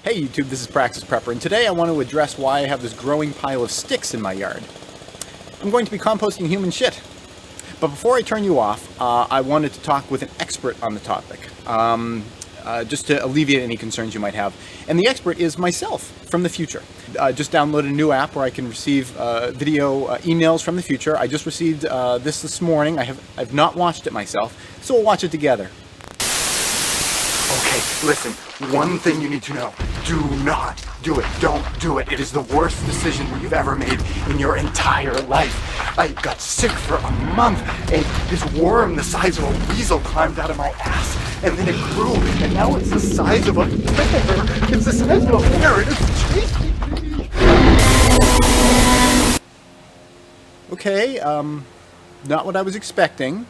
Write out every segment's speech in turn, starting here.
Hey YouTube, this is Praxis Prepper, and today I want to address why I have this growing pile of sticks in my yard. I'm going to be composting human shit. But before I turn you off, I wanted to talk with an expert on the topic, just to alleviate any concerns you might have. And the expert is myself, from the future. Just downloaded a new app where I can receive video emails from the future. I just received this morning. I've not watched it myself, so we'll watch it together. Okay, listen, one thing you need to know. Do not do it. Don't do it. It is the worst decision you've ever made in your entire life. I got sick for a month, and this worm the size of a weasel climbed out of my ass, and then it grew, and now it's the size of a bear. It's the size of a bear, and it's chasing me. Okay, not what I was expecting,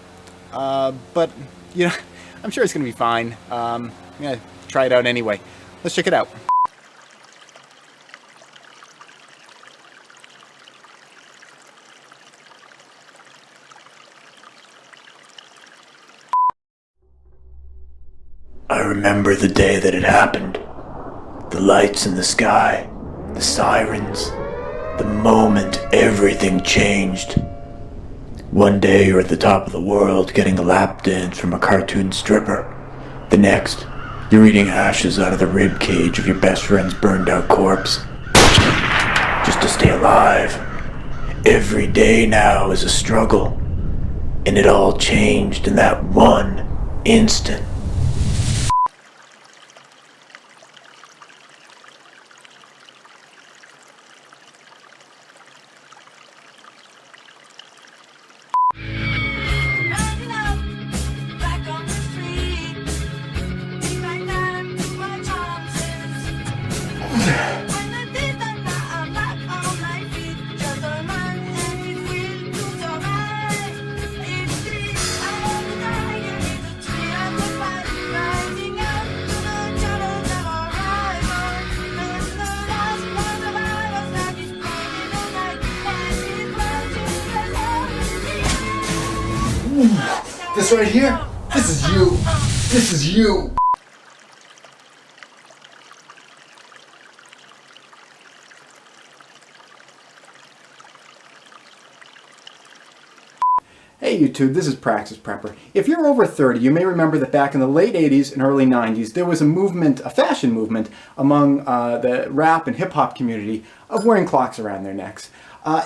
but, you know, I'm sure it's going to be fine. I'm going to try it out anyway. Let's check it out. I remember the day that it happened. The lights in the sky, the sirens, the moment everything changed. One day you're at the top of the world getting a lap dance from a cartoon stripper. The next, you're eating ashes out of the rib cage of your best friend's burned out corpse. Just to stay alive. Every day now is a struggle. And it all changed in that one instant. This right here? This is you. This is you. Hey YouTube, this is Praxis Prepper. If you're over 30, you may remember that back in the late 80s and early 90s, there was a movement, a fashion movement, among the rap and hip-hop community of wearing clocks around their necks.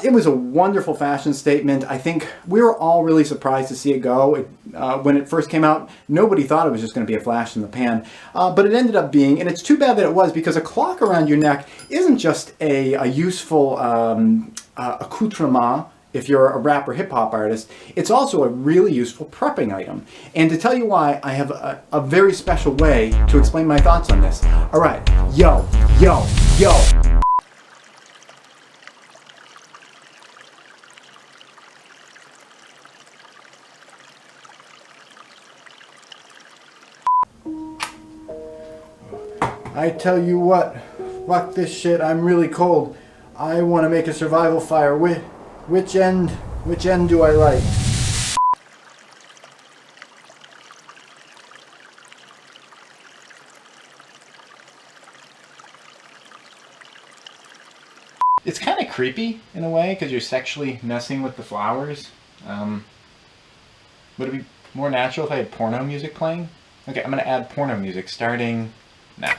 It was a wonderful fashion statement. I think we were all really surprised to see it go. When it first came out, nobody thought it was just going to be a flash in the pan. But it ended up being, and it's too bad that it was, because a clock around your neck isn't just a useful accoutrement if you're a rap or hip-hop artist. It's also a really useful prepping item. And to tell you why, I have a very special way to explain my thoughts on this. All right, yo. I tell you what, fuck this shit, I'm really cold. I want to make a survival fire. Which end do I like? It's kind of creepy in a way because you're sexually messing with the flowers. Would it be more natural if I had porno music playing? Okay, I'm going to add porno music starting now.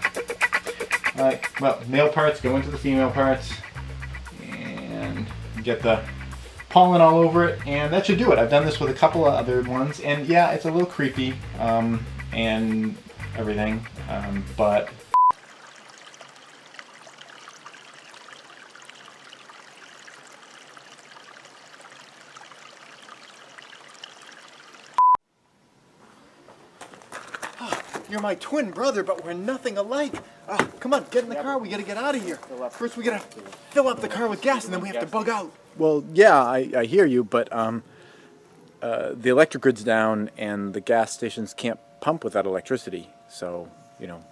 Alright, well, male parts go into the female parts and get the pollen all over it, and that should do it. I've done this with a couple of other ones, and yeah, it's a little creepy and everything, but you're my twin brother, but we're nothing alike. Come on, get in the car. We gotta get out of here. First, we gotta fill up the car with gas, and then we have to bug out. Well, yeah, I hear you, but the electric grid's down, and the gas stations can't pump without electricity. So, you know,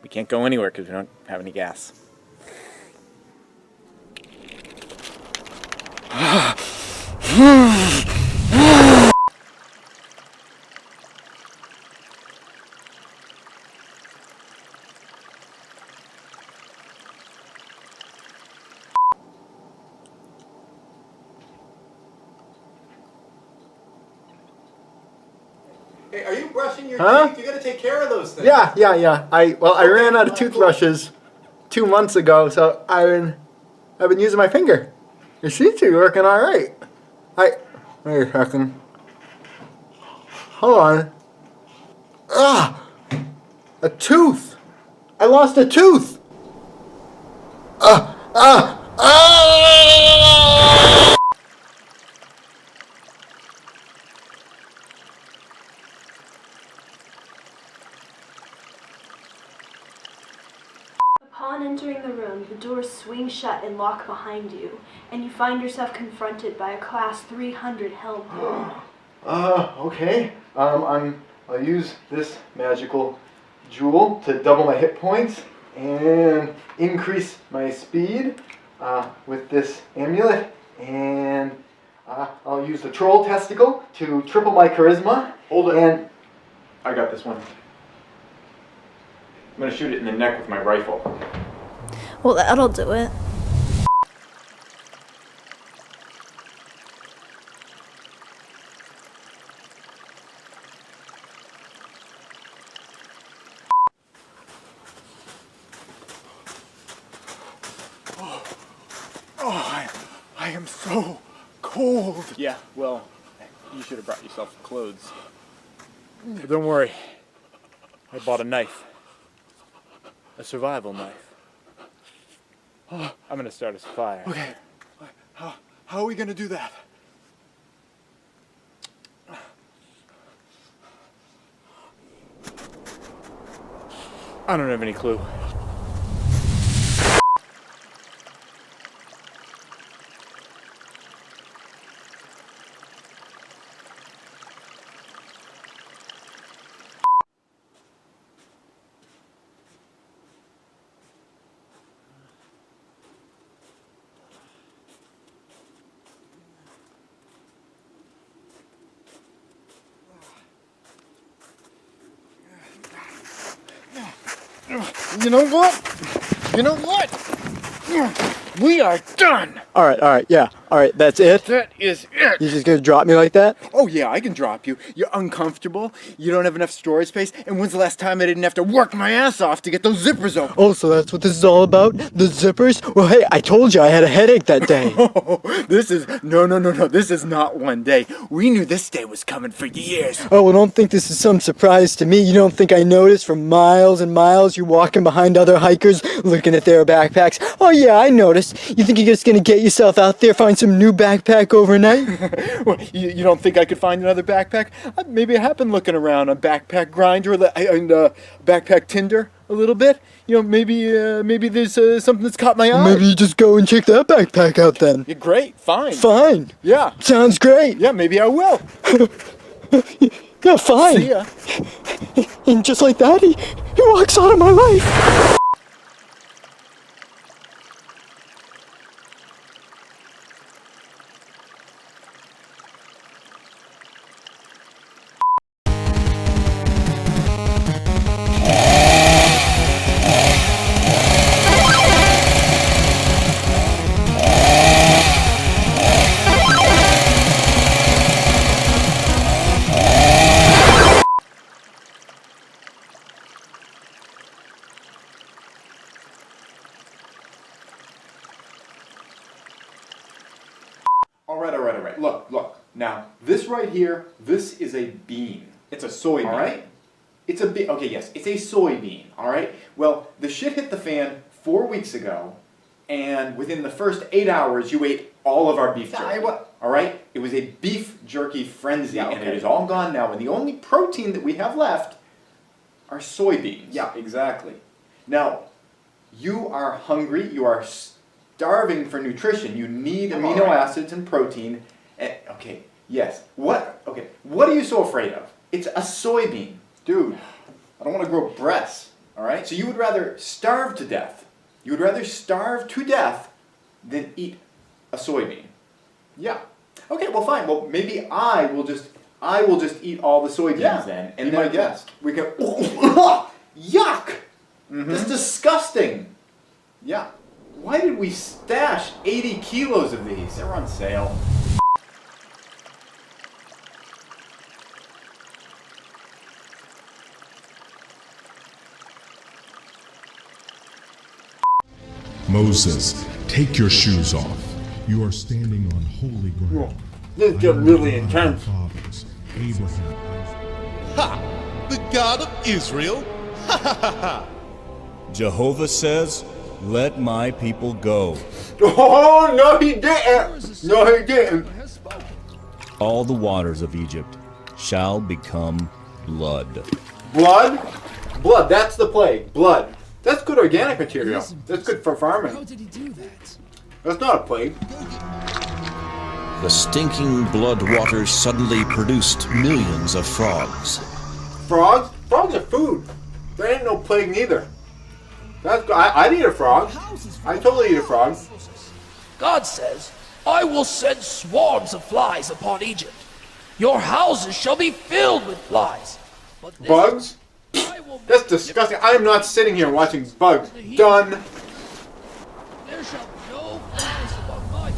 we can't go anywhere because we don't have any gas. Hey, are you brushing your Huh? teeth? You gotta take care of those things. Yeah. I ran out of toothbrushes 2 months ago, so I've been using my finger. It seems to be working all right. Wait a second. Hold on. Ah! A tooth! I lost a tooth! Ah! Upon entering the room, the doors swing shut and lock behind you, and you find yourself confronted by a Class 300 hellboy. Okay. I'll use this magical jewel to double my hit points and increase my speed with this amulet. And I'll use the troll testicle to triple my charisma. Hold it. And I got this one. I'm gonna shoot it in the neck with my rifle. Well, that'll do it. I am so cold. Yeah, well, you should have brought yourself some clothes. Don't worry. I bought a knife. A survival knife. I'm gonna start a fire. Okay. How are we gonna do that? I don't have any clue. you know what? You know what? We are done! Alright, yeah. Alright, that's it? That is it! You're just gonna drop me like that? Oh yeah, I can drop you. You're uncomfortable, you don't have enough storage space, and when's the last time I didn't have to work my ass off to get those zippers open? Oh, so that's what this is all about? The zippers? Well, hey, I told you I had a headache that day. No, this is not one day. We knew this day was coming for years. Oh, well, don't think this is some surprise to me. You don't think I noticed for miles and miles you walking behind other hikers looking at their backpacks? Oh, yeah, I noticed. You think you're just gonna get yourself out there, find some new backpack overnight? Well, you don't think I could find another backpack? Maybe I have been looking around on Backpack Grinder and Backpack Tinder a little bit. You know, maybe there's something that's caught my eye. Maybe you just go and check that backpack out then. Yeah, great, fine. Fine. Yeah. Sounds great. Yeah, maybe I will. Yeah, fine. See ya. And just like that, he walks out of my life. All right. Look. Now, this right here, this is a bean. It's a soybean. All right? It's a okay, yes, it's a soybean, all right? Well, the shit hit the fan 4 weeks ago, and within the first 8 hours, you ate all of our beef jerky. All right? It was a beef jerky frenzy, and it is all gone now, and the only protein that we have left are soybeans. Yeah, exactly. Now, you are hungry, you are starving for nutrition, you need amino acids and protein. Okay, yes. What are you so afraid of? It's a soybean. Dude, I don't want to grow breasts, all right? So you would rather starve to death. You would rather starve to death than eat a soybean. Yeah. Okay, well fine. Well, maybe I will just eat all the soybeans then. And then my guest. We can yuck! This is disgusting. Yeah. Why did we stash 80 kilos of these? They're on sale. Moses, take your shoes off. You are standing on holy ground. This is getting really intense. Fathers, Abraham, Ha! The God of Israel? Ha ha ha ha! Jehovah says, let my people go. Oh, no, he didn't. No, he didn't. All the waters of Egypt shall become blood. Blood? Blood, that's the plague. Blood. That's good organic material. That's good for farming. How did he do that? That's not a plague. The stinking blood waters suddenly produced millions of frogs. Frogs? Frogs are food. There ain't no plague neither. That's good. I'd eat a frog. I totally eat a frog. God says, I will send swarms of flies upon Egypt. Your houses shall be filled with flies. But this Bugs? That's disgusting. I am not sitting here watching bugs. Done. There shall be no flies among my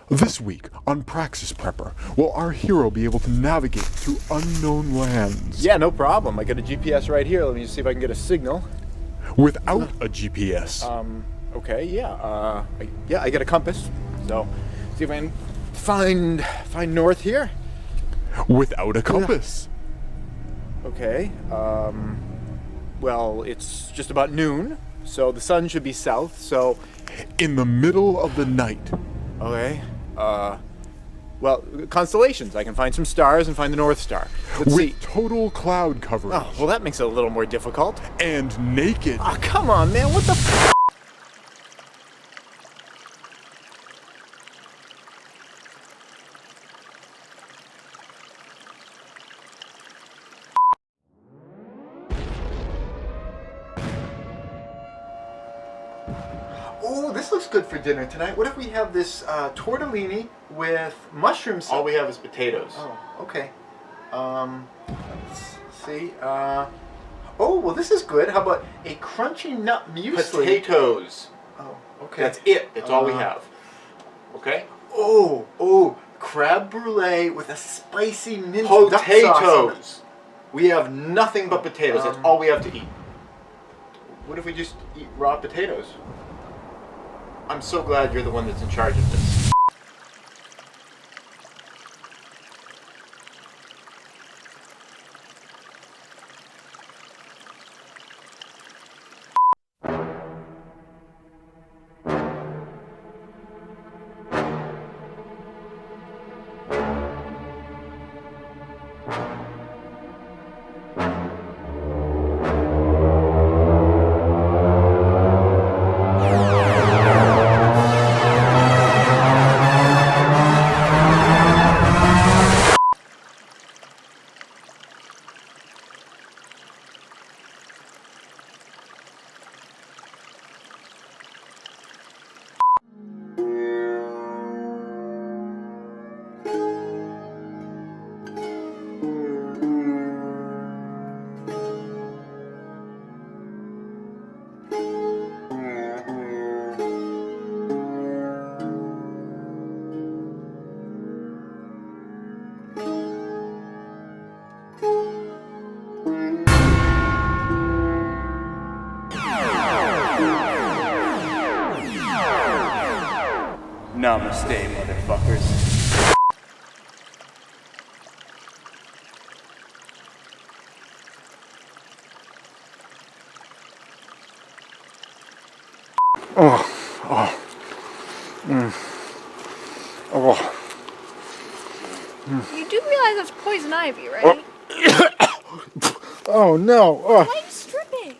This week on Praxis Prepper, will our hero be able to navigate through unknown lands? Yeah, no problem. I got a GPS right here. Let me just see if I can get a signal. Without a GPS? Okay, yeah. I got a compass. So, see if I can find north here. Without a compass? Okay. Well, it's just about noon, so the sun should be south. So, in the middle of the night. Okay. Well, constellations. I can find some stars and find the North Star. Let's see. With total cloud coverage. Oh, well, that makes it a little more difficult. And naked. Oh, come on, man. What the f***? Oh, this looks good for dinner tonight. What if we have this tortellini with mushrooms? All we have is potatoes. Oh, okay. Let's see. Oh, well, this is good. How about a crunchy nut muesli? Potatoes. Oh, okay. That's it. That's all we have. Okay? Oh, crab brulee with a spicy minced duck sauce. Potatoes. We have nothing but potatoes. That's all we have to eat. What if we just eat raw potatoes? I'm so glad you're the one that's in charge of this. Namaste, motherfuckers. You do realize that's poison ivy, right? Oh no. Why are you stripping?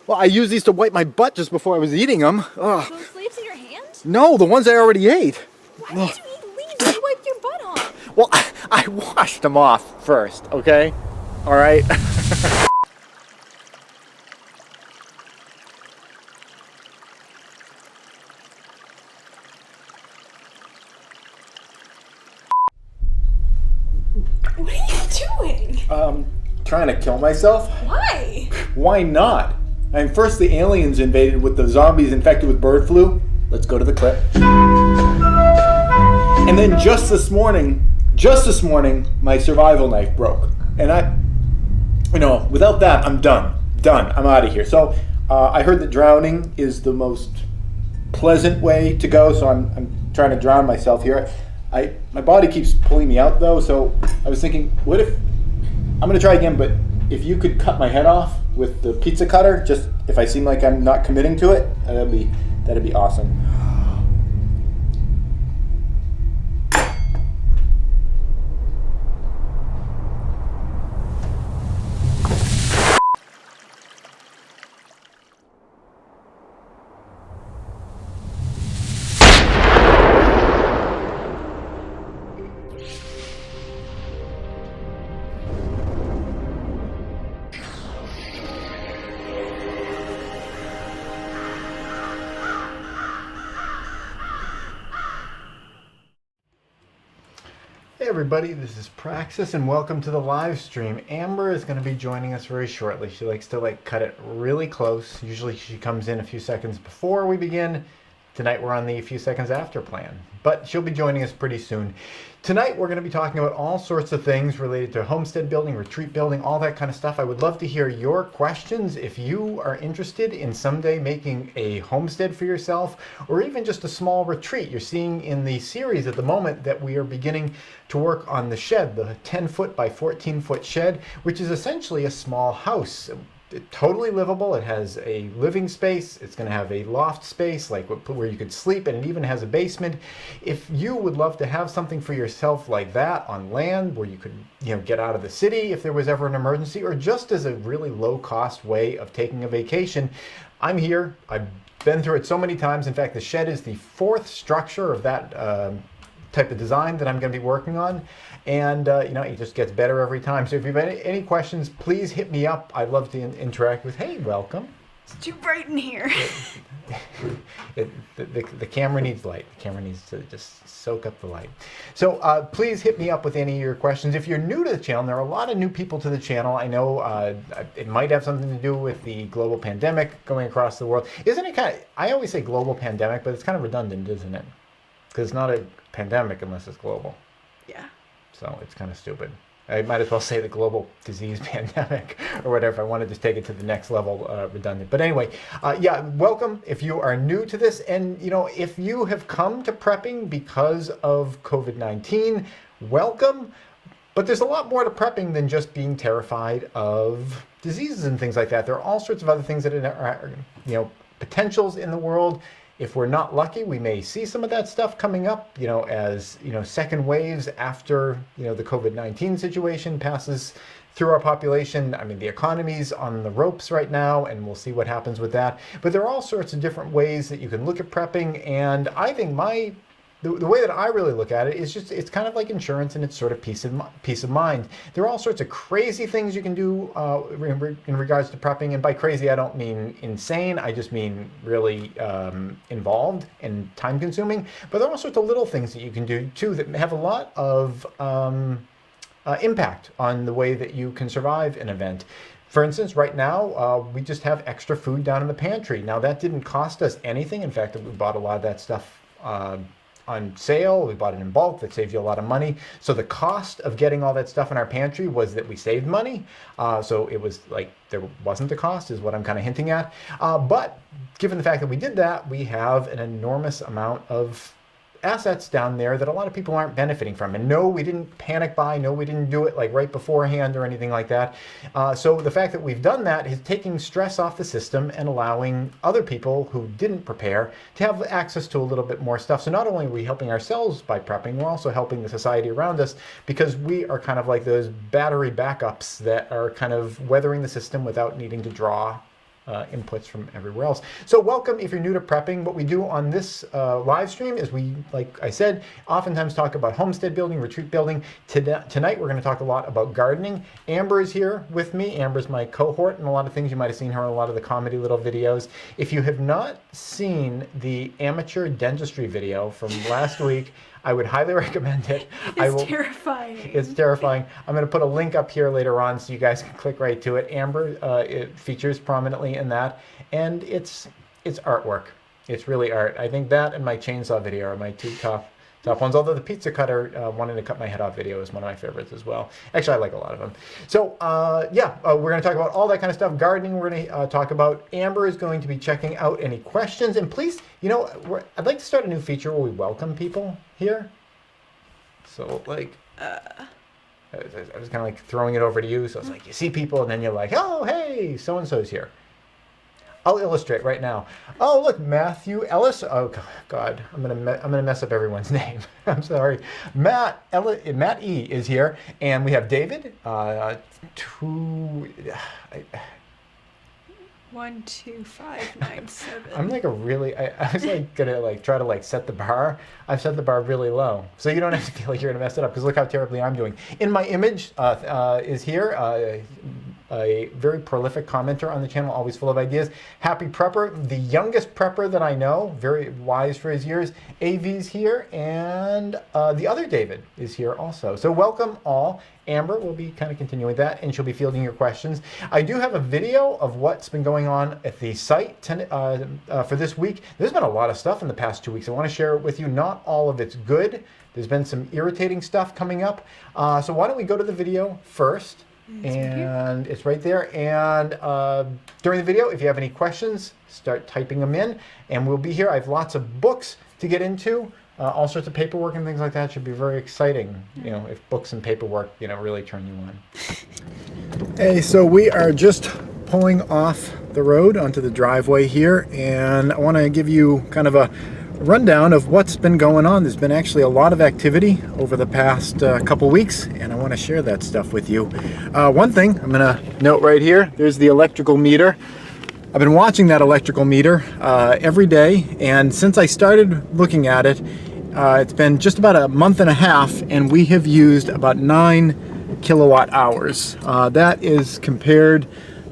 Well, I used these to wipe my butt just before I was eating them. Those leaves in your hand? No, the ones I already ate. Why would you eat leaves you wiped your butt on? Well, I washed them off first, okay? All right? What are you doing? Trying to kill myself? Why? Why not? I mean, first the aliens invaded with the zombies infected with bird flu. Let's go to the clip. And then just this morning, just this morning, my survival knife broke. And without that, I'm done. I'm out of here. So I heard that drowning is the most pleasant way to go, so I'm trying to drown myself here. My body keeps pulling me out though, so I was thinking, what if, I'm going to try again, but if you could cut my head off with the pizza cutter, just if I seem like I'm not committing to it, that'd be awesome. Hey everybody, this is Praxis and welcome to the live stream. Amber is going to be joining us very shortly. She likes to cut it really close. Usually she comes in a few seconds before we begin. Tonight we're on the few seconds after plan, but she'll be joining us pretty soon. Tonight we're going to be talking about all sorts of things related to homestead building, retreat building, all that kind of stuff. I would love to hear your questions if you are interested in someday making a homestead for yourself, or even just a small retreat. You're seeing in the series at the moment that we are beginning to work on the shed, the 10-foot by 14-foot shed, which is essentially a small house. Totally livable. It has a living space. It's going to have a loft space where you could sleep, and it even has a basement. If you would love to have something for yourself like that on land where you could get out of the city if there was ever an emergency, or just as a really low cost way of taking a vacation, I'm here. I've been through it so many times. In fact, the shed is the fourth structure of that type of design that I'm going to be working on, and it just gets better every time. So if you have any questions, please hit me up. I'd love to interact with. Hey, welcome. It's too bright in here. The camera needs light. The camera needs to just soak up the light. So please hit me up with any of your questions. If you're new to the channel, there are a lot of new people to the channel. I know it might have something to do with the global pandemic going across the world. Isn't it kind of, I always say global pandemic, but it's kind of redundant, isn't it? Because it's not a pandemic unless it's global. Yeah. So it's kind of stupid. I might as well say the global disease pandemic or whatever. I want to just take it to the next level, redundant. But anyway, yeah, welcome if you are new to this. And, if you have come to prepping because of COVID-19, welcome. But there's a lot more to prepping than just being terrified of diseases and things like that. There are all sorts of other things that are, potentials in the world. If we're not lucky, we may see some of that stuff coming up, as, second waves after, the COVID-19 situation passes through our population. I mean, the economy's on the ropes right now, and we'll see what happens with that. But there are all sorts of different ways that you can look at prepping, and I think the way that I really look at it is it's kind of like insurance, and it's sort of peace of mind. There are all sorts of crazy things you can do in regards to prepping, and by crazy I don't mean insane, I just mean really involved and time consuming. But there are all sorts of little things that you can do too that have a lot of impact on the way that you can survive an event. For instance, right now, we just have extra food down in the pantry. Now, that didn't cost us anything. In fact, we bought a lot of that stuff on sale. We bought it in bulk. That saved you a lot of money. So the cost of getting all that stuff in our pantry was that we saved money. So it was like there wasn't a cost, is what I'm kind of hinting at. But given the fact that we did that, we have an enormous amount of assets down there that a lot of people aren't benefiting from. And no, we didn't panic buy. No, we didn't do it right beforehand or anything like that. So the fact that we've done that is taking stress off the system and allowing other people who didn't prepare to have access to a little bit more stuff. So not only are we helping ourselves by prepping, we're also helping the society around us, because we are kind of like those battery backups that are kind of weathering the system without needing to draw inputs from everywhere else. So welcome if you're new to prepping. What we do on this live stream is we, like I said, oftentimes talk about homestead building, retreat building. Tonight we're going to talk a lot about gardening. Amber is here with me. Amber's my cohort and a lot of things. You might have seen her in a lot of the comedy little videos. If you have not seen the amateur dentistry video from last week, I would highly recommend it. It's terrifying. It's terrifying. I'm going to put a link up here later on so you guys can click right to it. Amber, it features prominently in that, and it's artwork. It's really art. I think that and my chainsaw video are my two top ones. Although the pizza cutter wanting to cut my head off video is one of my favorites as well. Actually, I like a lot of them. So yeah, we're going to talk about all that kind of stuff. Gardening, we're going to talk about. Amber is going to be checking out any questions. And please, you know, I'd like to start a new feature where we welcome people here. So like, I was kind of like throwing it over to you. So it's like you see people and then you're like, oh, hey, so-and-so's here. I'll illustrate right now. Oh, look, Matthew Ellis. Oh God, I'm gonna mess up everyone's name. I'm sorry. Matt E is here, and we have David. 12597. I'm like I was like gonna like try to like set the bar. I've set the bar really low, so you don't have to feel like you're gonna mess it up. Because look how terribly I'm doing. In my image is here. A very prolific commenter on the channel, always full of ideas. Happy Prepper, the youngest prepper that I know, very wise for his years. AV's here, and the other David is here also. So welcome all. Amber will be kind of continuing that, and she'll be fielding your questions. I do have a video of what's been going on at the site for this week. There's been a lot of stuff in the past 2 weeks. I want to share it with you. Not all of it's good. There's been some irritating stuff coming up. So why don't we go to the video first? And it's right there. And during the video, if you have any questions, start typing them in, and we'll be here. I have lots of books to get into, all sorts of paperwork and things like that. Should be very exciting, you know, if books and paperwork, you know, really turn you on. Hey, so we are just pulling off the road onto the driveway here, and I want to give you kind of a rundown of what's been going on. There's been actually a lot of activity over the past couple weeks, and I want to share that stuff with you. One thing I'm going to note right here, there's the electrical meter. I've been watching that electrical meter every day, and since I started looking at it, it's been just about a month and a half, and we have used about 9 kilowatt hours. That is compared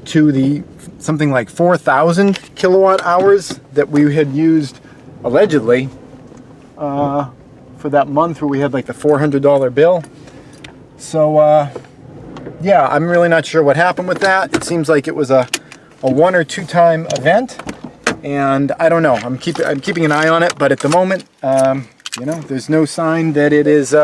to the something like 4,000 kilowatt hours that we had used allegedly for that month where we had like the $400 bill. So yeah, I'm really not sure what happened with that. It seems like it was a 1 or 2 time event, and I don't know. I'm keeping an eye on it, but at the moment, you know, there's no sign that it is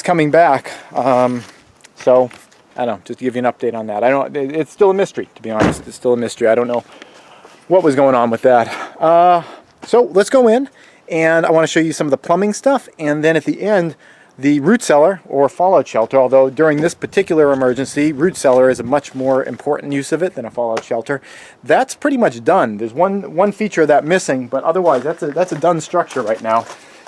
coming back. So I don't know, just to give you an update on that. It's still a mystery, to be honest. It's still a mystery. I don't know what was going on with that. So let's go in, and I want to show you some of the plumbing stuff, and then at the end, the root cellar or fallout shelter, although during this particular emergency, root cellar is a much more important use of it than a fallout shelter. That's pretty much done. There's one feature of that missing, but otherwise that's a done structure right now.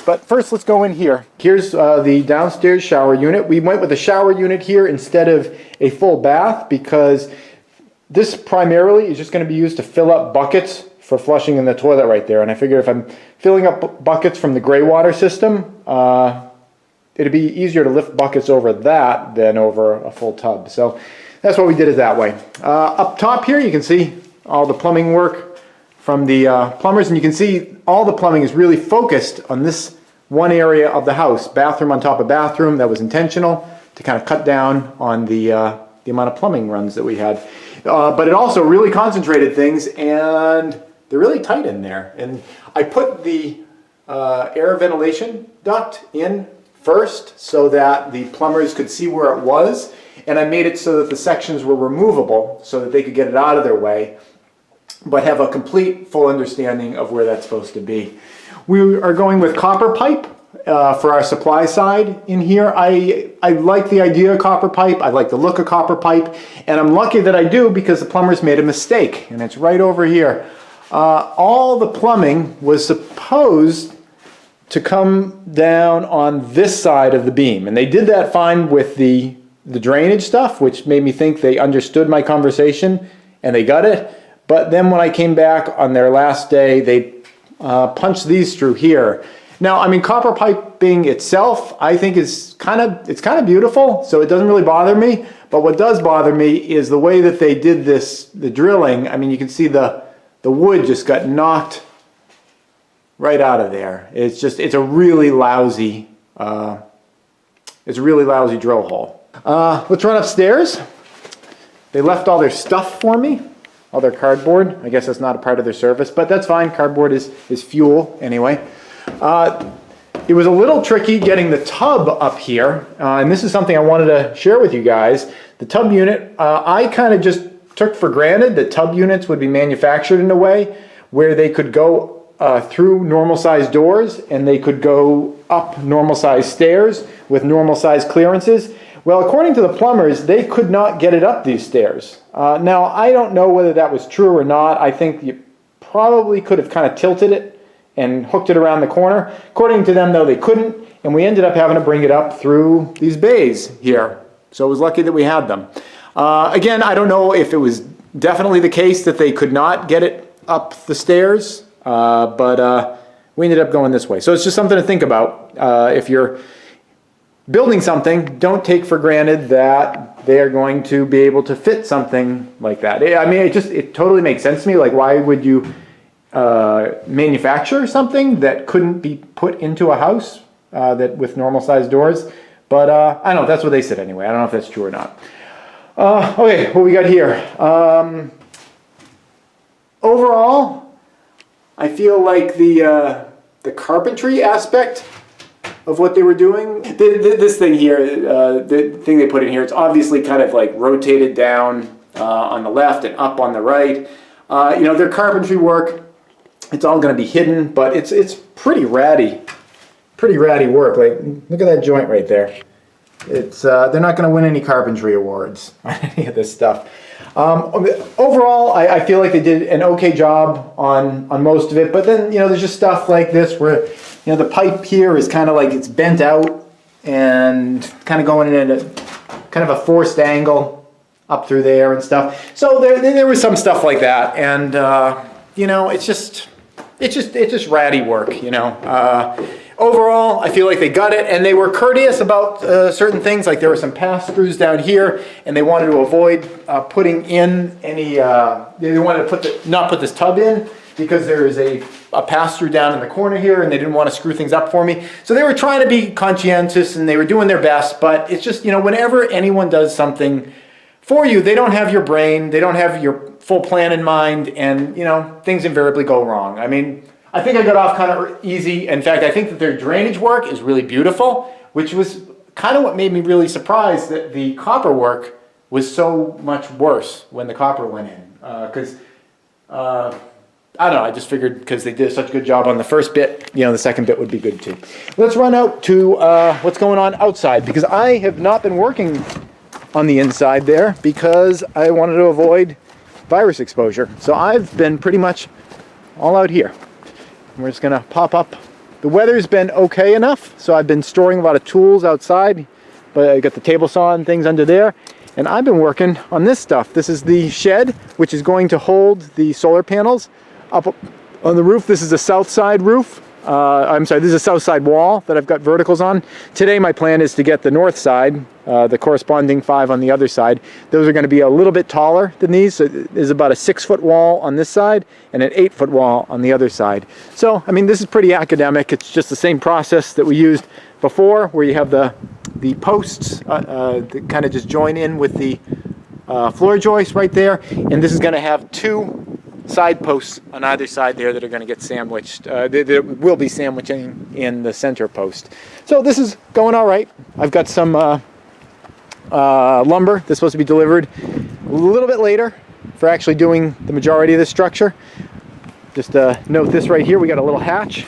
But first, let's go in here. Here's the downstairs shower unit. We went with a shower unit here instead of a full bath because this primarily is just going to be used to fill up buckets for flushing in the toilet right there. And I figured if I'm filling up buckets from the gray water system, it'd be easier to lift buckets over that than over a full tub. So that's why we did it that way. Up top here, you can see all the plumbing work from the plumbers, and you can see all the plumbing is really focused on this one area of the house, bathroom on top of bathroom. That was intentional to kind of cut down on the amount of plumbing runs that we had. But it also really concentrated things, and they're really tight in there. And I put the air ventilation duct in first so that the plumbers could see where it was, and I made it so that the sections were removable so that they could get it out of their way, but have a complete full understanding of where that's supposed to be. We are going with copper pipe for our supply side in here. I like the idea of copper pipe. I like the look of copper pipe, and I'm lucky that I do because the plumbers made a mistake, and it's right over here. All the plumbing was supposed to come down on this side of the beam, and they did that fine with the drainage stuff, which made me think they understood my conversation and they got it. But then when I came back on their last day, they punched these through here. Now, I mean, copper piping itself, I think it's kind of beautiful, so it doesn't really bother me. But what does bother me is the way that they did the drilling. I mean, you can see the wood just got knocked right out of there. It's a really lousy drill hole. Let's run upstairs. They left all their stuff for me, all their cardboard. I guess that's not a part of their service, but that's fine. Cardboard is fuel anyway. It was a little tricky getting the tub up here, and this is something I wanted to share with you guys. The tub unit, I kind of just took for granted that tub units would be manufactured in a way where they could go through normal sized doors and they could go up normal sized stairs with normal sized clearances. Well, according to the plumbers, they could not get it up these stairs. Now, I don't know whether that was true or not. I think you probably could have kind of tilted it and hooked it around the corner. According to them, though, they couldn't, and we ended up having to bring it up through these bays here. So it was lucky that we had them. Again, I don't know if it was definitely the case that they could not get it up the stairs, but we ended up going this way. So it's just something to think about. If you're building something, don't take for granted that they are going to be able to fit something like that. I mean, it totally makes sense to me. Like, why would you manufacture something that couldn't be put into a house that with normal sized doors? But I don't know, that's what they said anyway. I don't know if that's true or not. Okay, what we got here? Overall, I feel like the carpentry aspect of what they were doing, this thing here, the thing they put in here, it's obviously kind of like rotated down on the left and up on the right. You know, their carpentry work, it's all going to be hidden, but it's pretty ratty work. Like, look at that joint right there. It's they're not going to win any carpentry awards on any of this stuff. Overall, I feel like they did an okay job on most of it, but then, you know, there's just stuff like this where, you know, the pipe here is kind of like it's bent out and kind of going in at a kind of a forced angle up through there and stuff. So there was some stuff like that, and you know, it's just ratty work, you know. Overall, I feel like they got it, and they were courteous about certain things. Like, there were some pass-throughs down here, and they wanted to avoid putting in any. They wanted to not put this tub in because there is a pass-through down in the corner here, and they didn't want to screw things up for me. So they were trying to be conscientious, and they were doing their best. But it's just, you know, whenever anyone does something for you, they don't have your brain, they don't have your full plan in mind, and, you know, things invariably go wrong. I mean, I think I got off kind of easy. In fact, I think that their drainage work is really beautiful, which was kind of what made me really surprised that the copper work was so much worse when the copper went in. Because, I don't know, I just figured because they did such a good job on the first bit, you know, the second bit would be good too. Let's run out to what's going on outside, because I have not been working on the inside there because I wanted to avoid virus exposure. So I've been pretty much all out here. We're just gonna pop up. The weather's been okay enough, so I've been storing a lot of tools outside, but I got the table saw and things under there, and I've been working on this stuff. This is the shed, which is going to hold the solar panels up on the roof. This is a south side roof. I'm sorry, this is a south side wall that I've got verticals on. Today my plan is to get the north side, the corresponding 5 on the other side. Those are going to be a little bit taller than these. So there's about a 6-foot wall on this side and an 8-foot wall on the other side. So, I mean, this is pretty academic. It's just the same process that we used before, where you have the posts that kind of just join in with the floor joist right there. And this is going to have 2 side posts on either side there that are going to get sandwiched. There will be sandwiching in the center post. So this is going all right. I've got some lumber that's supposed to be delivered a little bit later for actually doing the majority of this structure. Just note this right here, we got a little hatch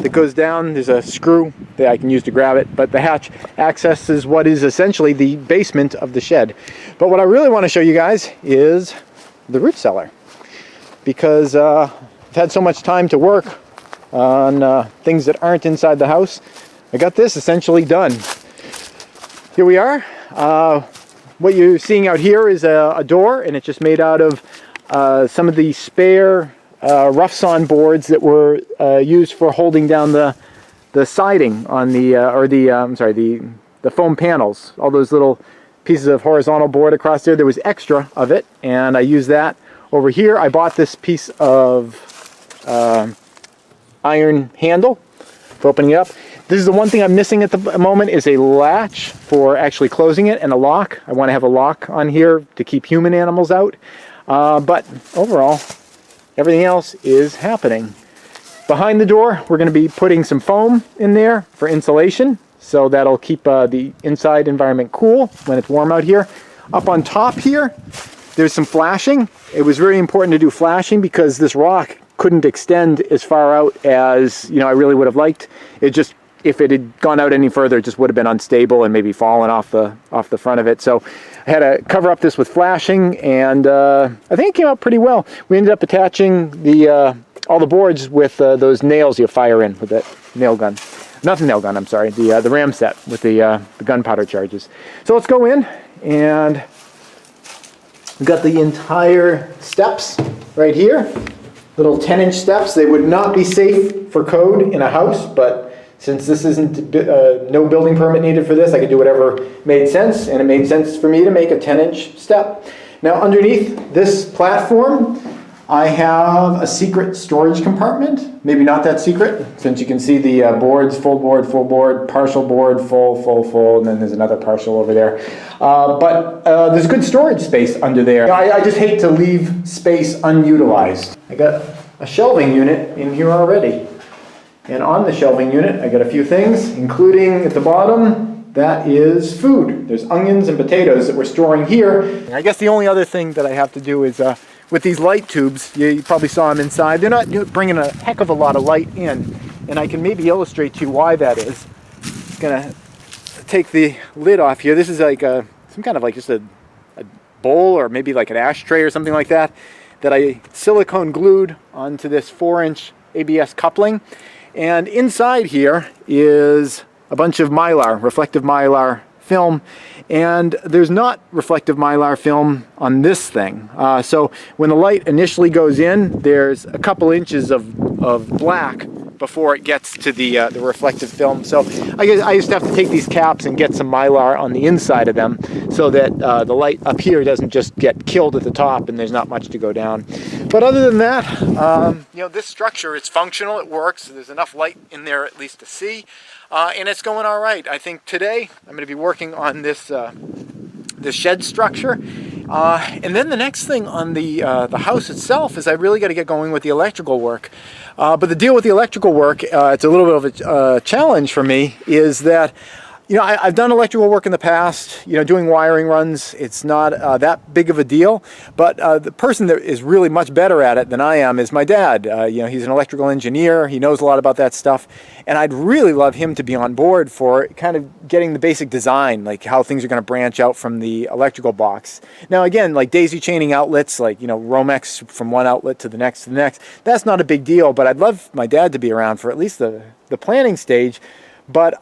that goes down. There's a screw that I can use to grab it, but the hatch accesses what is essentially the basement of the shed. But what I really want to show you guys is the root cellar, because I've had so much time to work on things that aren't inside the house. I got this essentially done. Here we are. What you're seeing out here is a door, and it's just made out of some of the spare rough sawn boards that were used for holding down the siding on the the foam panels. All those little pieces of horizontal board across there. There was extra of it, and I used that. Over here, I bought this piece of iron handle for opening it up. This is the one thing I'm missing at the moment, is a latch for actually closing it, and a lock. I want to have a lock on here to keep human animals out. But overall, everything else is happening. Behind the door, we're going to be putting some foam in there for insulation, so that'll keep the inside environment cool when it's warm out here. Up on top here, there's some flashing. It was very important to do flashing because this rock couldn't extend as far out as, I really would have liked. It just, if it had gone out any further, it just would have been unstable and maybe fallen off the front of it. So I had to cover up this with flashing, and I think it came out pretty well. We ended up attaching all the boards with those nails you fire in with that nail gun. Not the nail gun, I'm sorry, the ram set with the gunpowder charges. So let's go in, and we've got the entire steps right here. Little 10-inch steps. They would not be safe for code in a house, but since this isn't no building permit needed for this, I could do whatever made sense, and it made sense for me to make a 10-inch step. Now underneath this platform, I have a secret storage compartment. Maybe not that secret, since you can see the boards, full board, partial board, full, and then there's another partial over there. But there's good storage space under there. I just hate to leave space unutilized. I got a shelving unit in here already. And on the shelving unit, I got a few things, including at the bottom, that is food. There's onions and potatoes that we're storing here. I guess the only other thing that I have to do is with these light tubes, you probably saw them inside, they're not bringing a heck of a lot of light in. And I can maybe illustrate to you why that is. I'm gonna take the lid off here. This is like some kind of like just a bowl, or maybe like an ashtray or something like that I silicone glued onto this 4-inch ABS coupling. And inside here is a bunch of mylar, reflective mylar film, and there's not reflective mylar film on this thing. So when the light initially goes in, there's a couple inches of black before it gets to the reflective film. So I used to have to take these caps and get some mylar on the inside of them so that the light up here doesn't just get killed at the top and there's not much to go down. But other than that, this structure, it's functional, it works, there's enough light in there at least to see. And it's going all right. I think today I'm going to be working on this shed structure, and then the next thing on the house itself is I really got to get going with the electrical work. But the deal with the electrical work, it's a little bit of a challenge for me, is that I've done electrical work in the past, doing wiring runs. It's not that big of a deal, but the person that is really much better at it than I am is my dad. He's an electrical engineer. He knows a lot about that stuff, and I'd really love him to be on board for kind of getting the basic design, like how things are going to branch out from the electrical box. Now again, like daisy chaining outlets, like Romex from one outlet to the next, that's not a big deal, but I'd love my dad to be around for at least the planning stage. But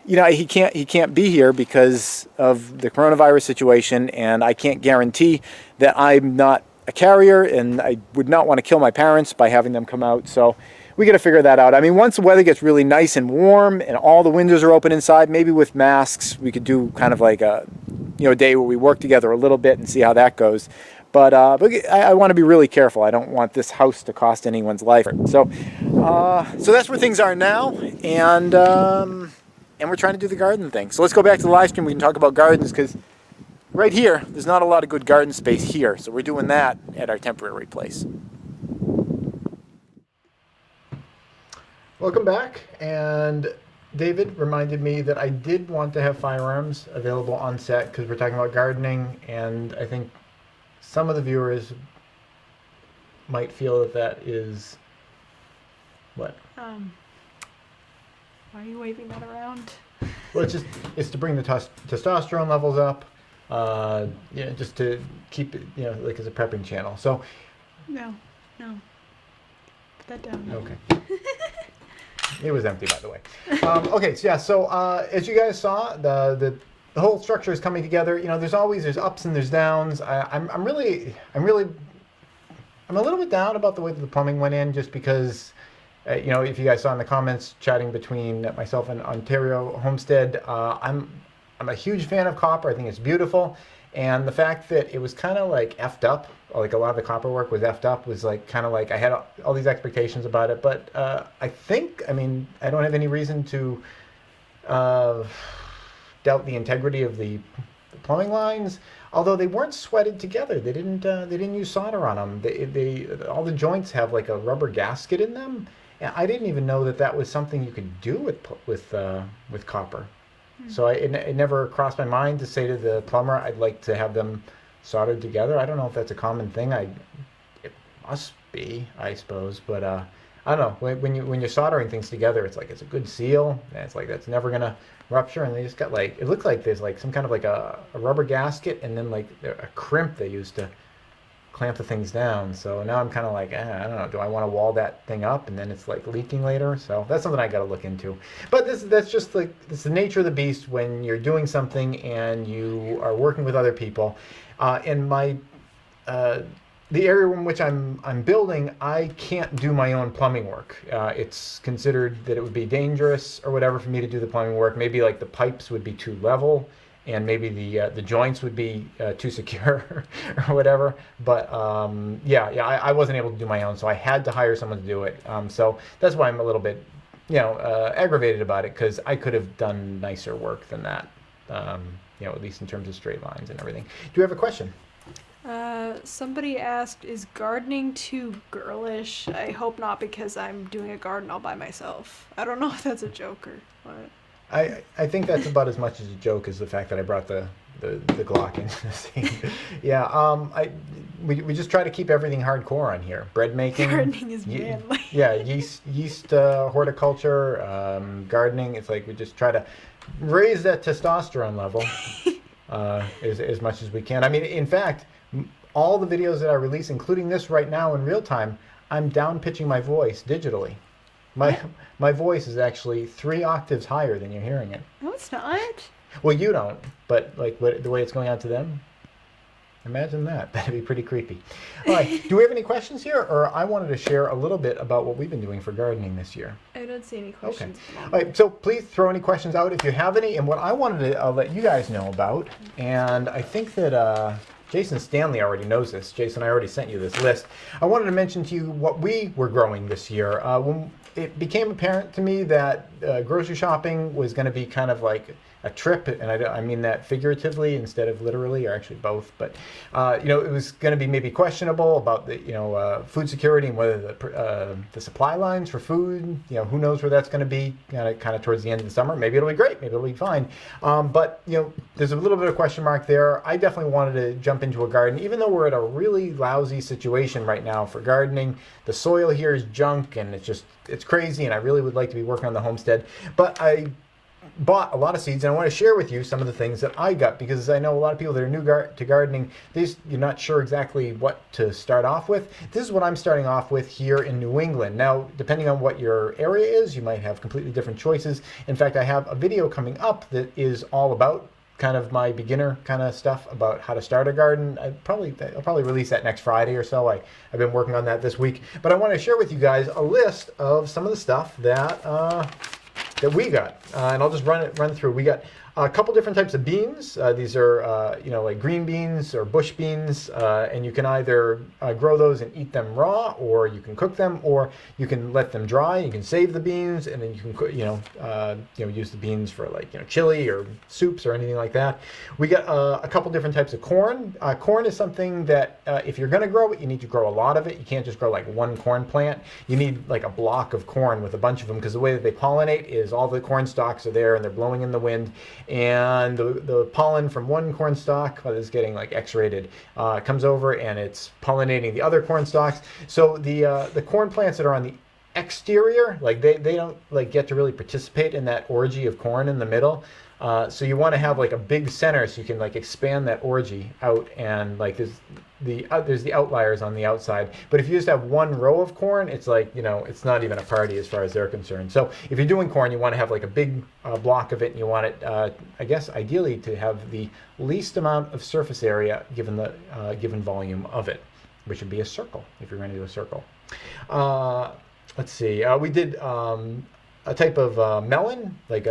he can't be here because of the coronavirus situation, and I can't guarantee that I'm not a carrier, and I would not want to kill my parents by having them come out. So we got to figure that out. I mean, once the weather gets really nice and warm and all the windows are open inside, maybe with masks, we could do kind of like a day where we work together a little bit and see how that goes. But I want to be really careful. I don't want this house to cost anyone's life. So that's where things are now, and we're trying to do the garden thing. So let's go back to the live stream. We can talk about gardens, because right here, there's not a lot of good garden space here. So we're doing that at our temporary place. Welcome back, and David reminded me that I did want to have firearms available on set because we're talking about gardening, and I think some of the viewers might feel that is what? Why are you waving that around? Well, it's to bring the testosterone levels up, just to keep it, like as a prepping channel. So. No. Put that down. Okay. It was empty, by the way. Okay, so as you guys saw, the whole structure is coming together. There's ups and there's downs. I'm a little bit down about the way that the plumbing went in, just because, if you guys saw in the comments chatting between myself and Ontario Homestead, I'm a huge fan of copper. I think it's beautiful, and the fact that it was kind of like effed up, like a lot of the copper work was effed up, was like kind of like I had all these expectations about it. But I don't have any reason to doubt the integrity of the plumbing lines, although they weren't sweated together. They didn't use solder on them. All the joints have like a rubber gasket in them, And I didn't even know that that was something you could do with copper. So it never crossed my mind to say to the plumber, I'd like to have them soldered together. I don't know if that's a common thing. It must be, I suppose. But I don't know. When you're soldering things together, it's like it's a good seal. And it's like that's never gonna rupture. And they just got like, it looked like there's like some kind of like a rubber gasket and then like a crimp they used to clamp the things down. So now I'm kind of like, I don't know, do I want to wall that thing up and then it's like leaking later? So that's something I got to look into. But that's just like, it's the nature of the beast when you're doing something and you are working with other people. In my the area in which I'm building, I can't do my own plumbing work. It's considered that it would be dangerous or whatever for me to do the plumbing work. Maybe like the pipes would be too level, and maybe the joints would be too secure or whatever. But I wasn't able to do my own, so I had to hire someone to do it. So that's why I'm a little bit, aggravated about it, because I could have done nicer work than that. At least in terms of straight lines and everything. Do you have a question? Somebody asked, is gardening too girlish? I hope not, because I'm doing a garden all by myself. I don't know if that's a joke or what. I think that's about as much as a joke as the fact that I brought the Glock into the scene. We just try to keep everything hardcore on here. Bread making. Gardening is manly. Yeast horticulture, gardening. It's like we just try to raise that testosterone level as much as we can. I mean, in fact, all the videos that I release, including this right now in real time, I'm down pitching my voice digitally. My voice is actually 3 octaves higher than you're hearing it. No, it's not. Well, you don't, but like the way it's going out to them, imagine that. That'd be pretty creepy. All right, do we have any questions here? Or I wanted to share a little bit about what we've been doing for gardening this year. I don't see any questions. Okay. All right, so please throw any questions out if you have any. And what I wanted to let you guys know about, and I think that Jason Stanley already knows this. Jason, I already sent you this list. I wanted to mention to you what we were growing this year. When it became apparent to me that grocery shopping was going to be kind of like a trip, and I mean that figuratively instead of literally, or actually both. But it was going to be maybe questionable about the food security and whether the supply lines for food, who knows where that's going to be kind of towards the end of the summer. Maybe it'll be great, maybe it'll be fine. But there's a little bit of question mark there. I definitely wanted to jump into a garden, even though we're at a really lousy situation right now for gardening. The soil here is junk, and it's crazy, and I really would like to be working on the homestead. But I bought a lot of seeds, and I want to share with you some of the things that I got, because I know a lot of people that are new to gardening, you're not sure exactly what to start off with. This is what I'm starting off with here in New England. Now, depending on what your area is, you might have completely different choices. In fact, I have a video coming up that is all about kind of my beginner kind of stuff about how to start a garden. I'll probably release that next Friday or so. I've been working on that this week. But I want to share with you guys a list of some of the stuff that we got, and I'll just run through. We got a couple different types of beans. These are like green beans or bush beans, and you can either grow those and eat them raw, or you can cook them, or you can let them dry. You can save the beans, and then you can use the beans for like chili or soups or anything like that. We got a couple different types of corn. Corn is something that if you're going to grow it, you need to grow a lot of it. You can't just grow like one corn plant. You need like a block of corn with a bunch of them, because the way that they pollinate is all the corn stalks are there and they're blowing in the wind, and the pollen from one corn stalk is getting like X-rated, comes over and it's pollinating the other corn stalks. So the corn plants that are on the exterior, like they don't like get to really participate in that orgy of corn in the middle. So you want to have like a big center so you can like expand that orgy out, and like there's the outliers on the outside. But if you just have one row of corn, it's like, it's not even a party as far as they're concerned. So if you're doing corn, you want to have like a big block of it, and you want it, I guess, ideally to have the least amount of surface area given the given volume of it, which would be a circle if you're going to do a circle. Let's see. We did a type of melon, like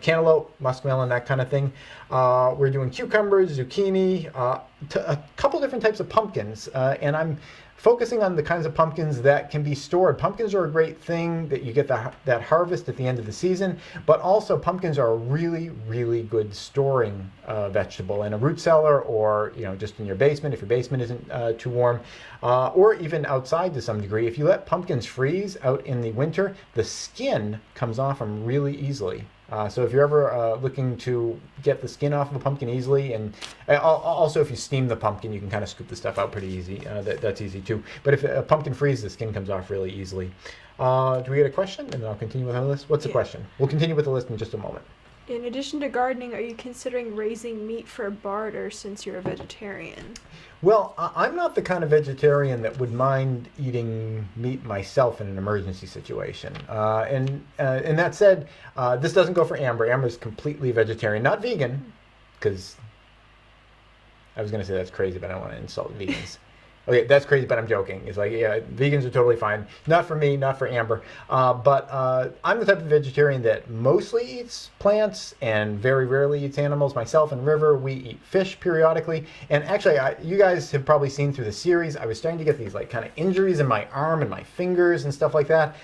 cantaloupe, muskmelon, that kind of thing. We're doing cucumbers, zucchini, a couple different types of pumpkins, and I'm focusing on the kinds of pumpkins that can be stored. Pumpkins are a great thing that you get that harvest at the end of the season, but also pumpkins are a really, really good storing vegetable in a root cellar, or just in your basement if your basement isn't too warm, or even outside to some degree. If you let pumpkins freeze out in the winter, the skin comes off them really easily. So if you're ever looking to get the skin off of a pumpkin easily, and also if you steam the pumpkin, you can kind of scoop the stuff out pretty easy. That's easy too. But if a pumpkin freezes, the skin comes off really easily. Do we get a question? And then I'll continue with our list. What's the question? We'll continue with the list in just a moment. In addition to gardening, are you considering raising meat for barter since you're a vegetarian? Well, I'm not the kind of vegetarian that would mind eating meat myself in an emergency situation. And that said, this doesn't go for Amber. Amber's completely vegetarian, not vegan, because I was going to say that's crazy, but I don't want to insult vegans. Okay, that's crazy, but I'm joking. It's like, yeah, vegans are totally fine. Not for me, not for Amber. But I'm the type of vegetarian that mostly eats plants and very rarely eats animals. Myself and River, we eat fish periodically. And actually, you guys have probably seen through the series, I was starting to get these like kind of injuries in my arm and my fingers and stuff like that.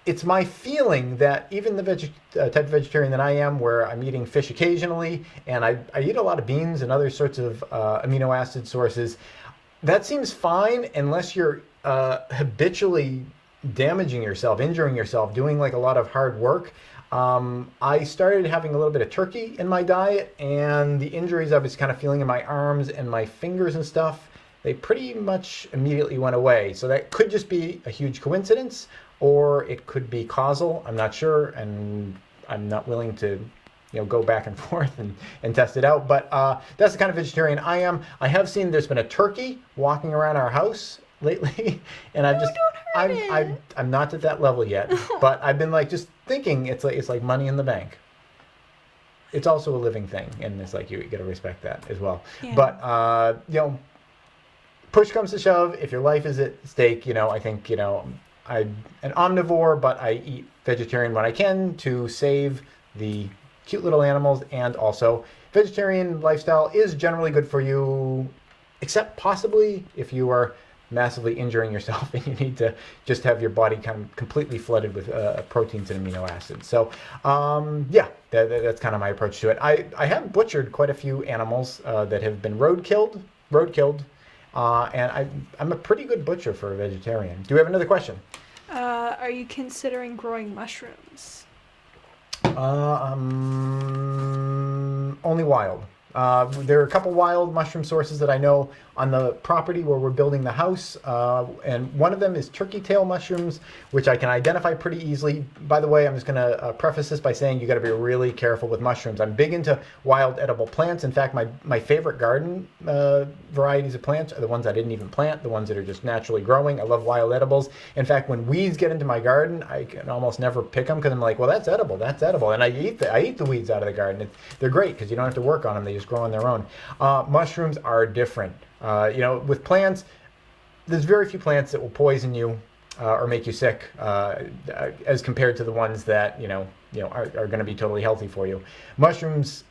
It's my feeling that even the type of vegetarian that I am, where I'm eating fish occasionally, and I eat a lot of beans and other sorts of amino acid sources, that seems fine unless you're habitually damaging yourself, injuring yourself, doing like a lot of hard work. I started having a little bit of turkey in my diet, and the injuries I was kind of feeling in my arms and my fingers and stuff, they pretty much immediately went away. So that could just be a huge coincidence, or it could be causal. I'm not sure, and I'm not willing to go back and forth and test it out. But that's the kind of vegetarian I am. I have seen there's been a turkey walking around our house lately, and I'm not at that level yet. But I've been like just thinking it's like money in the bank. It's also a living thing, and it's like you got to respect that as well. Yeah. But push comes to shove, if your life is at stake, I think I'm an omnivore, but I eat vegetarian when I can to save the cute little animals, and also vegetarian lifestyle is generally good for you, except possibly if you are massively injuring yourself and you need to just have your body kind of completely flooded with proteins and amino acids. So yeah, that's kind of my approach to it. I have butchered quite a few animals that have been road killed, and I'm a pretty good butcher for a vegetarian. Do we have another question? Are you considering growing mushrooms? Only wild. There are a couple wild mushroom sources that I know on the property where we're building the house, and one of them is turkey tail mushrooms, which I can identify pretty easily. By the way, I'm just going to preface this by saying you got to be really careful with mushrooms. I'm big into wild edible plants. In fact, my favorite garden varieties of plants are the ones I didn't even plant, the ones that are just naturally growing. I love wild edibles. In fact, when weeds get into my garden, I can almost never pick them because I'm like, well, that's edible, and I eat the weeds out of the garden. They're great because you don't have to work on them. They just grow on their own. Mushrooms are different. With plants, there's very few plants that will poison you or make you sick as compared to the ones that are going to be totally healthy for you. Mushrooms,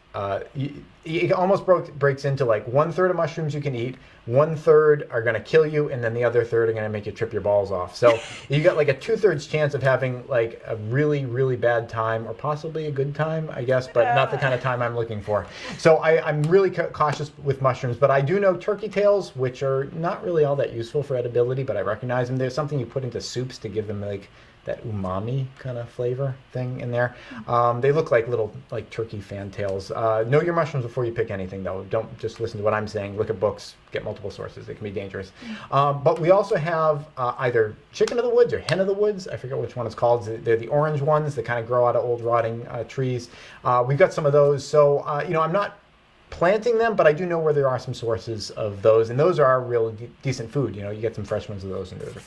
it almost breaks into like 1/3 of mushrooms you can eat, 1/3 are going to kill you, and then the other third are going to make you trip your balls off. So you got like a 2/3 chance of having like a really, really bad time, or possibly a good time, I guess, but not the kind of time I'm looking for. So I'm really cautious with mushrooms, but I do know turkey tails, which are not really all that useful for edibility, but I recognize them. There's something you put into soups to give them like that umami kind of flavor thing in there. They look like little turkey fantails. Know your mushrooms before you pick anything, though. Don't just listen to what I'm saying. Look at books. Get multiple sources. It can be dangerous. But we also have either chicken of the woods or hen of the woods. I forget which one it's called. They're the orange ones that kind of grow out of old rotting trees. We've got some of those. So I'm not planting them, but I do know where there are some sources of those, and those are real decent food. You get some fresh ones of those, and those are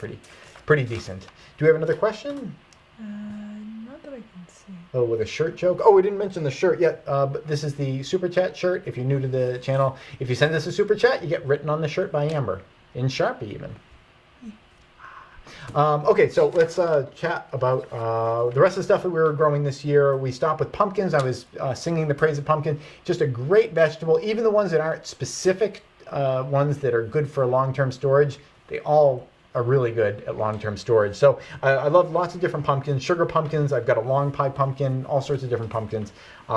pretty decent. Do we have another question? Not that I can see. Oh, with a shirt joke? Oh, we didn't mention the shirt yet, but this is the Super Chat shirt. If you're new to the channel, if you send us a Super Chat, you get written on the shirt by Amber, in Sharpie even. Okay, so let's chat about the rest of the stuff that we were growing this year. We stopped with pumpkins. I was singing the praise of pumpkin. Just a great vegetable. Even the ones that aren't specific ones that are good for long-term storage, they all are really good at long-term storage. So I love lots of different pumpkins. Sugar pumpkins, I've got a long pie pumpkin, all sorts of different pumpkins.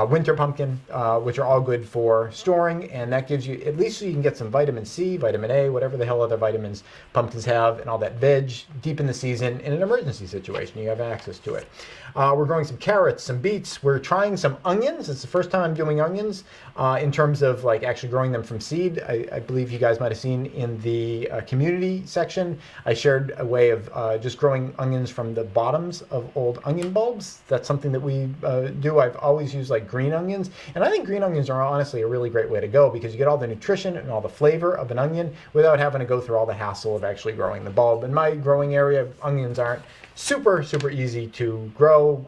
Winter pumpkin, which are all good for storing, and that gives you, at least so you can get some vitamin C, vitamin A, whatever the hell other vitamins pumpkins have, and all that veg deep in the season. In an emergency situation, you have access to it. We're growing some carrots, some beets. We're trying some onions. It's the first time I'm doing onions in terms of like actually growing them from seed. I believe you guys might have seen in the community section, I shared a way of just growing onions from the bottoms of old onion bulbs. That's something that we do. I've always used like green onions, and I think green onions are honestly a really great way to go because you get all the nutrition and all the flavor of an onion without having to go through all the hassle of actually growing the bulb. In my growing area, onions aren't super easy to grow.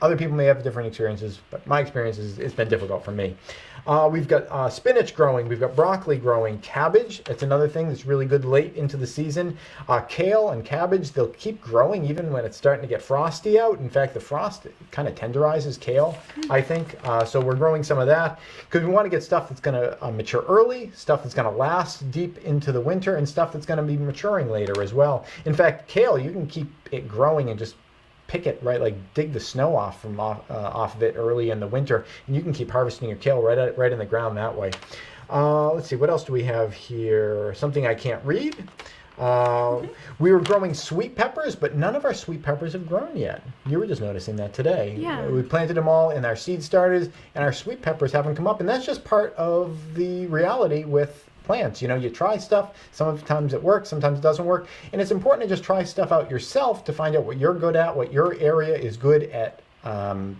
Other people may have different experiences, but my experience is it's been difficult for me. We've got spinach growing, we've got broccoli growing, cabbage, it's another thing that's really good late into the season. Kale and cabbage, they'll keep growing even when it's starting to get frosty out. In fact, the frost kind of tenderizes kale, I think. So we're growing some of that because we want to get stuff that's going to mature early, stuff that's going to last deep into the winter, and stuff that's going to be maturing later as well. In fact, kale, you can keep it growing and just pick it, right, like dig the snow off of it early in the winter, and you can keep harvesting your kale right in the ground that way. Let's see, what else do we have here? Something I can't read. We were growing sweet peppers, but none of our sweet peppers have grown yet. You were just noticing that today. Yeah. We planted them all in our seed starters, and our sweet peppers haven't come up, and that's just part of the reality with plants. You know, you try stuff, sometimes it works, sometimes it doesn't work, and it's important to just try stuff out yourself to find out what you're good at, what your area is good at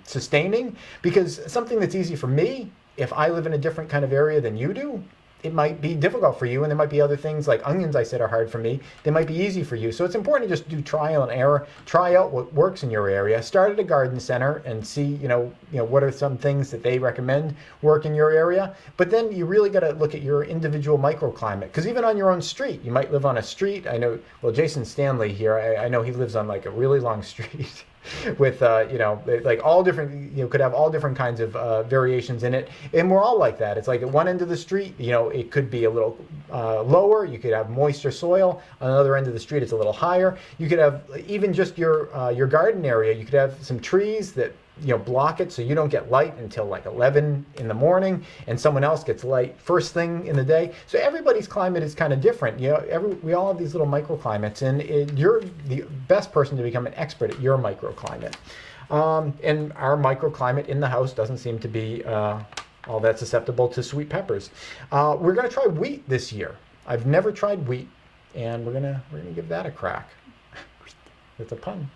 sustaining, because something that's easy for me, if I live in a different kind of area than you do, it might be difficult for you, and there might be other things like onions I said are hard for me. They might be easy for you. So it's important to just do trial and error, try out what works in your area, start at a garden center and see, you know, what are some things that they recommend work in your area. But then you really got to look at your individual microclimate, because even on your own street, you might live on a street. I know, well, Jason Stanley here, I know he lives on like a really long street. With like all different, could have all different kinds of variations in it, and we're all like that. It's like at one end of the street, it could be a little lower. You could have moister soil. On the other end of the street, it's a little higher. You could have even just your garden area. You could have some trees that block it so you don't get light until like 11 in the morning, and someone else gets light first thing in the day. So everybody's climate is kind of different. We all have these little microclimates, and you're the best person to become an expert at your microclimate. And our microclimate in the house doesn't seem to be all that susceptible to sweet peppers. We're going to try wheat this year. I've never tried wheat, and we're gonna give that a crack. It's a pun.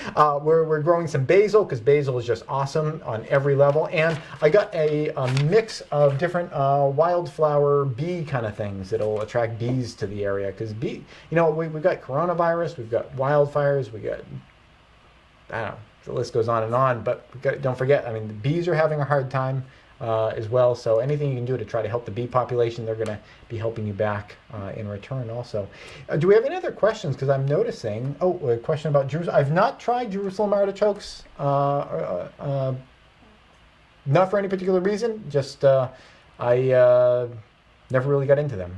We're growing some basil because basil is just awesome on every level, and I got a mix of different wildflower bee kind of things that'll attract bees to the area, because we've got coronavirus, we've got wildfires, we got, I don't know, the list goes on and on, but don't forget, the bees are having a hard time as well. So anything you can do to try to help the bee population, they're going to be helping you back in return also. Do we have any other questions? Because I'm noticing, a question about Jerusalem. I've not tried Jerusalem artichokes, not for any particular reason, just I never really got into them.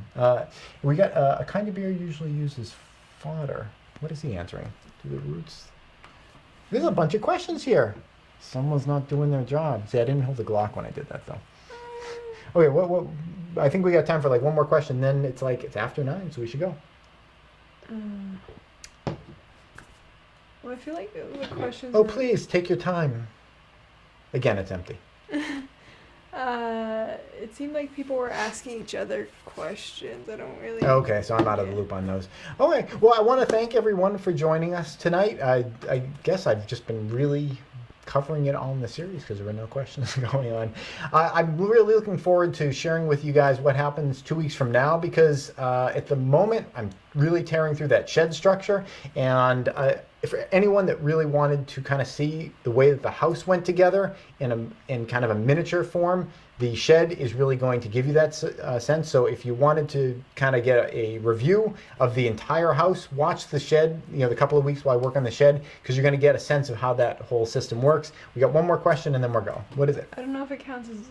We got a kind of beer usually uses fodder. What is he answering? Do the roots? There's a bunch of questions here. Someone's not doing their job. See, I didn't hold the Glock when I did that, though. Okay, what? I think we got time for like one more question. Then it's after 9, so we should go. Well, I feel like the questions. Oh, please take your time. Again, it's empty. It seemed like people were asking each other questions. I don't really. Okay, so I'm out of the loop on those. Okay, well, I want to thank everyone for joining us tonight. I guess I've just been really covering it all in the series because there were no questions going on. I'm really looking forward to sharing with you guys what happens 2 weeks from now, because at the moment I'm really tearing through that shed structure, and for anyone that really wanted to kind of see the way that the house went together in kind of a miniature form, the shed is really going to give you that sense. So if you wanted to kind of get a review of the entire house, watch the shed, the couple of weeks while I work on the shed, because you're going to get a sense of how that whole system works. We got one more question and then we'll go. What is it? I don't know if it counts as a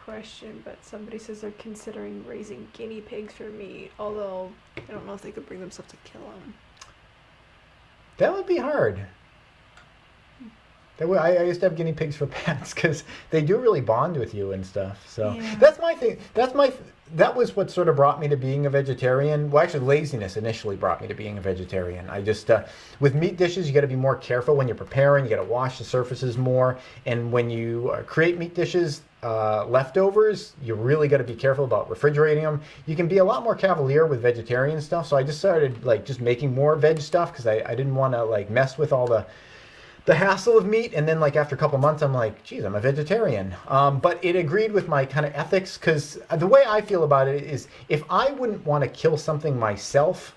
question, but somebody says they're considering raising guinea pigs for meat, although I don't know if they could bring themselves to kill them. That would be hard. I used to have guinea pigs for pets because they do really bond with you and stuff. So Yeah. that's my thing. That was what sort of brought me to being a vegetarian. Well, actually, laziness initially brought me to being a vegetarian. I just with meat dishes, you got to be more careful when you're preparing. You got to wash the surfaces more, and when you create meat dishes, leftovers, you really got to be careful about refrigerating them. You can be a lot more cavalier with vegetarian stuff. So I just started just making more veg stuff because I didn't want to mess with all the hassle of meat. And then after a couple months, I'm like, geez, I'm a vegetarian. But it agreed with my kind of ethics, because the way I feel about it is, if I wouldn't want to kill something myself,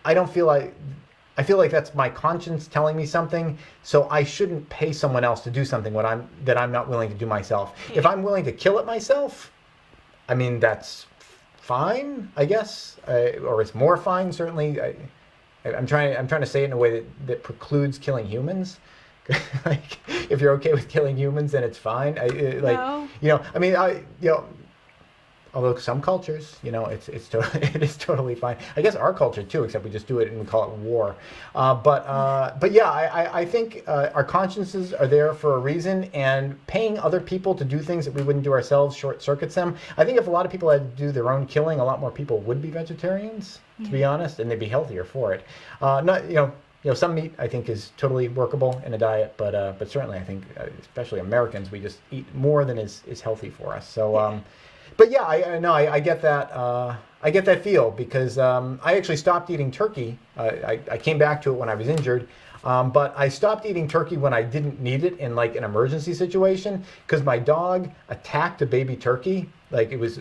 I feel like that's my conscience telling me something. So I shouldn't pay someone else to do something that I'm not willing to do myself. If I'm willing to kill it myself, I mean, that's fine, I guess, or it's more fine, certainly. I'm trying to say it in a way that precludes killing humans. If you're okay with killing humans, then it's fine. No. Although some cultures, it is totally fine. I guess our culture too, except we just do it and we call it war. But yeah, I think our consciences are there for a reason, and paying other people to do things that we wouldn't do ourselves short circuits them. I think if a lot of people had to do their own killing, a lot more people would be vegetarians, to be honest, and they'd be healthier for it. Some meat I think is totally workable in a diet, but certainly I think, especially Americans, we just eat more than is healthy for us. So. But yeah, I get that. I get that feel because I actually stopped eating turkey. I came back to it when I was injured, but I stopped eating turkey when I didn't need it in an emergency situation, because my dog attacked a baby turkey. I was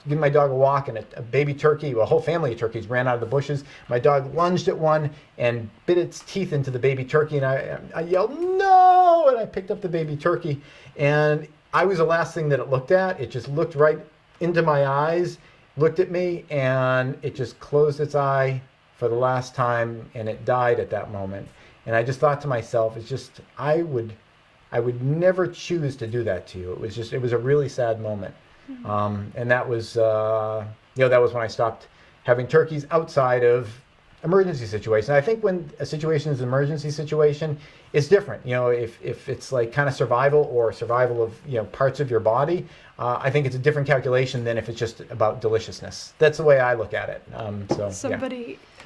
giving my dog a walk, and a baby turkey, a whole family of turkeys, ran out of the bushes. My dog lunged at one and bit its teeth into the baby turkey, and I yelled, "No!" And I picked up the baby turkey, and I was the last thing that it looked at. It just looked right into my eyes, looked at me, and it just closed its eye for the last time, and it died at that moment. And I just thought to myself, I would never choose to do that to you. It was a really sad moment. And that was that was when I stopped having turkeys outside of emergency situation. I think when a situation is an emergency situation, it's different. If it's kind of survival of parts of your body, I think it's a different calculation than if it's just about deliciousness. That's the way I look at it.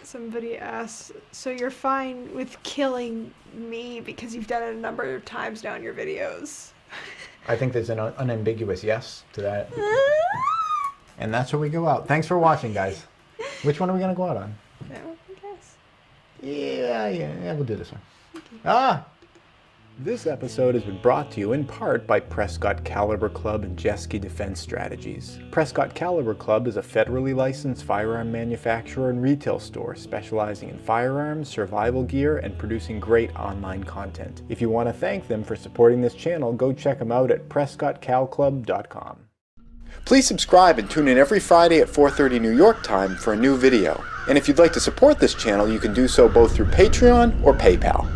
Somebody asks, so you're fine with killing me because you've done it a number of times now in your videos? I think there's an unambiguous yes to that. And that's where we go out. Thanks for watching, guys. Which one are we going to go out on? No, I guess. Yeah, we'll do this one. Okay. This episode has been brought to you in part by Prescott Caliber Club and Jeske Defense Strategies. Prescott Caliber Club is a federally licensed firearm manufacturer and retail store specializing in firearms, survival gear, and producing great online content. If you want to thank them for supporting this channel, go check them out at PrescottCalClub.com. Please subscribe and tune in every Friday at 4:30 New York time for a new video. And if you'd like to support this channel, you can do so both through Patreon or PayPal.